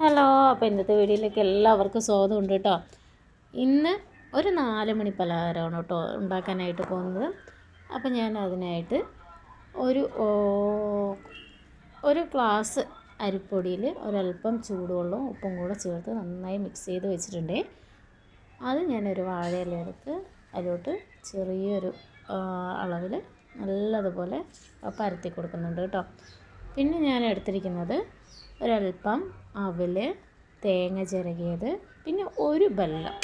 Hello, അപ്പോൾ ഇന്നത്തെ വീഡിയോയിലേക്ക് എല്ലാവർക്കും സ്വാഗതം ഉണ്ട് കേട്ടോ. ഇന്ന് ഒരു 4 മണി പലഹാരമാണ് കേട്ടോ ഉണ്ടാക്കാനായിട്ട് പോകുന്നത്. അപ്പോൾ ഞാൻ അതിനായിട്ട് ഒരു ഗ്ലാസ് അരിപ്പൊടിയിൽ ഒരല്പം ചൂടുവെള്ളവും ഉപ്പും കൂടെ ചേർത്ത് നന്നായി മിക്സ് ചെയ്ത് വെച്ചിട്ടുണ്ട്. അത് ഞാനൊരു വാഴയില എടുത്ത് അതിലോട്ട് ചെറിയൊരു അളവിൽ നല്ലതുപോലെ പരത്തി കൊടുക്കുന്നുണ്ട് കേട്ടോ. പിന്നെ ഞാൻ എടുത്തിരിക്കുന്നത് ഒരല്പം അവൽ, തേങ്ങ ചിരകിയത്, പിന്നെ ഒരു ബെല്ലം,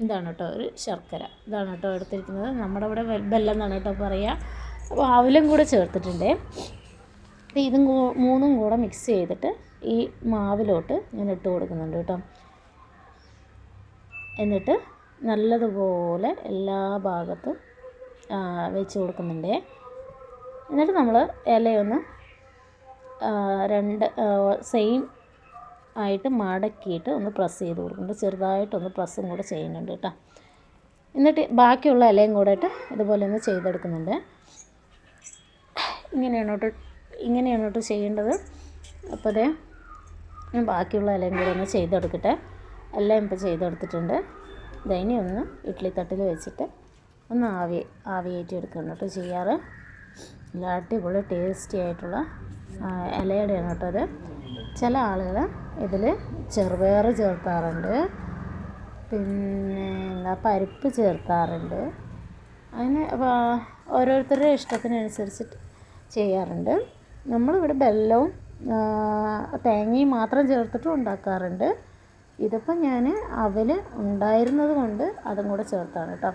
ഇതാണ് കേട്ടോ, ഒരു ശർക്കര, ഇതാണ് കേട്ടോ എടുത്തിരിക്കുന്നത്. നമ്മുടെ ഇവിടെ ബെല്ലം എന്നാണ് കേട്ടോ പറയുക. അപ്പോൾ അവലും കൂടെ ചേർത്തിട്ടുണ്ട്. ഇതും മൂന്നും കൂടെ മിക്സ് ചെയ്തിട്ട് ഈ മാവിലോട്ട് ഞാൻ ഇട്ട് കൊടുക്കുന്നുണ്ട് കേട്ടോ. എന്നിട്ട് നല്ലതുപോലെ എല്ലാ ഭാഗത്തും വെച്ച് കൊടുക്കുന്നുണ്ട്. എന്നിട്ട് നമ്മൾ ഇലയൊന്ന് സെയിം ആയിട്ട് മടക്കിയിട്ട് ഒന്ന് പ്രസ് ചെയ്ത് കൊടുക്കുന്നുണ്ട്. ചെറുതായിട്ടൊന്ന് പ്രസ്സും കൂടെ ചെയ്യുന്നുണ്ട് കേട്ടോ. എന്നിട്ട് ബാക്കിയുള്ള ഇലയും കൂടെ ഇട്ട് ഇതുപോലെ ഒന്ന് ചെയ്തെടുക്കുന്നുണ്ട്. ഇങ്ങനെയാണ് കേട്ടോ ചെയ്യേണ്ടത്. അപ്പോൾ അതേ ഞാൻ ബാക്കിയുള്ള ഇലയും കൂടെ ഒന്ന് ചെയ്തെടുക്കട്ടെ. എല്ലാം ഇപ്പോൾ ചെയ്തെടുത്തിട്ടുണ്ട്. ഇനി ഒന്ന് ഇഡ്ഡലി തട്ടിൽ വെച്ചിട്ട് ഒന്ന് ആവിയേറ്റി എടുക്കണം കേട്ടോ ചെയ്യാറ്. നല്ല അടിപൊളി ടേസ്റ്റി ആയിട്ടുള്ള ഇലയുടെയാണ് കേട്ടോ അത്. ചില ആളുകൾ ഇതിൽ ചെറുപയർ ചേർക്കാറുണ്ട്, പിന്നെ പരിപ്പ് ചേർക്കാറുണ്ട്. അങ്ങനെ ഓരോരുത്തരുടെ ഇഷ്ടത്തിനനുസരിച്ചിട്ട് ചെയ്യാറുണ്ട്. നമ്മളിവിടെ ബെല്ലവും തേങ്ങയും മാത്രം ചേർത്തിട്ടും ഉണ്ടാക്കാറുണ്ട്. ഇതിപ്പോൾ ഞാൻ അവൽ ഉണ്ടായിരുന്നത് കൊണ്ട് അതും കൂടെ ചേർത്താണ് കേട്ടോ.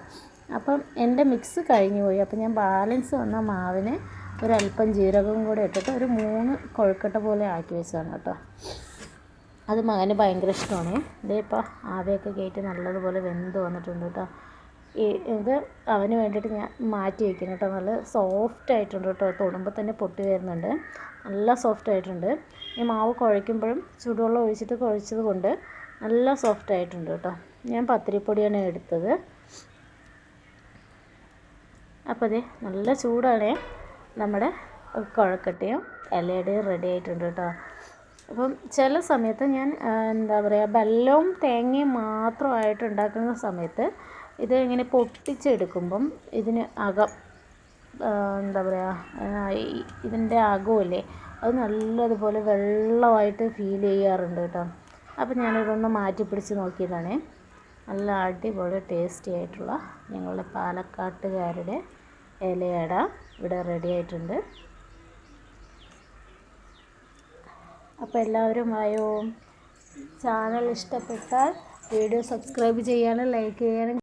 അപ്പം എൻ്റെ മിക്സ് കഴിഞ്ഞു പോയി. അപ്പം ഞാൻ ബാലൻസ് വന്ന മാവിന് ഒരല്പം ജീരകവും കൂടെ ഇട്ടിട്ട് ഒരു 3 കൊഴുക്കട്ട പോലെ ആക്കി വെച്ചതാണ് കേട്ടോ. അത് മകന് ഭയങ്കര ഇഷ്ടമാണ്. ഇപ്പോൾ ആവിയൊക്കെ കയറ്റി നല്ലതുപോലെ വെന്ത് വന്നിട്ടുണ്ട് കേട്ടോ. ഇത് അവന് വേണ്ടിയിട്ട് ഞാൻ മാറ്റി വയ്ക്കുന്നു കേട്ടോ. നല്ല സോഫ്റ്റ് ആയിട്ടുണ്ട് കേട്ടോ. തൊടുമ്പോൾ തന്നെ പൊട്ടി വരുന്നുണ്ട്. നല്ല സോഫ്റ്റ് ആയിട്ടുണ്ട്. ഈ മാവ് കുഴയ്ക്കുമ്പോഴും ചൂടുവെള്ളം ഒഴിച്ചിട്ട് കുഴച്ചത് കൊണ്ട് നല്ല സോഫ്റ്റ് ആയിട്ടുണ്ട് കേട്ടോ. ഞാൻ പത്തിരിപ്പൊടിയാണ് എടുത്തത്. അപ്പോൾ ഇത് നല്ല ചൂടാണ്. നമ്മുടെ കുഴക്കട്ടയും ഇലയുടെയും റെഡി ആയിട്ടുണ്ട് കേട്ടോ. അപ്പം ചില സമയത്ത് ഞാൻ ബെല്ലവും തേങ്ങയും മാത്രമായിട്ട് ഉണ്ടാക്കുന്ന സമയത്ത് ഇത് ഇങ്ങനെ പൊട്ടിച്ചെടുക്കുമ്പം ഇതിന് അകം ഇതിൻ്റെ അകമില്ലേ, അത് നല്ലതുപോലെ വെള്ളമായിട്ട് ഫീൽ ചെയ്യാറുണ്ട് കേട്ടോ. അപ്പം ഞാനിതൊന്ന് മാറ്റി പിടിച്ച് നോക്കിയതാണ്. നല്ല അടിപൊളി ടേസ്റ്റി ആയിട്ടുള്ള ഞങ്ങളുടെ പാലക്കാട്ടുകാരുടെ ഇലയട ഇവിടെ റെഡി ആയിട്ടുണ്ട്. അപ്പോൾ എല്ലാവരും ചാനൽ ഇഷ്ടപ്പെട്ടാൽ വീഡിയോ സബ്സ്ക്രൈബ് ചെയ്യാനും ലൈക്ക് ചെയ്യാനും